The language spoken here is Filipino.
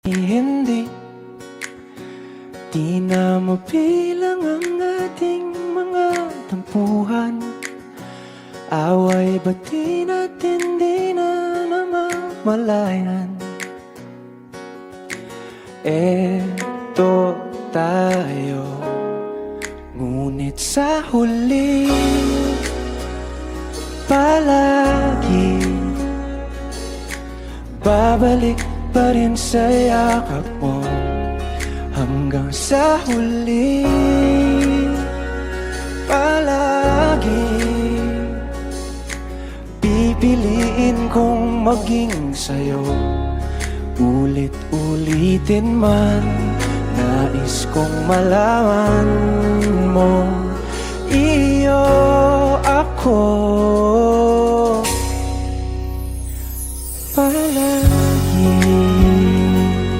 Hindi, di na mabilang ang ating mga tampuhan. Away ba't di natin di na namamalayan? Eto tayo, ngunit sa huli palagi babalik pa rin sa yakap mo. Hanggang sa huli palagi pipiliin kong maging sa'yo. Ulit-ulitin man, nais kong malaman mo, iyo ako.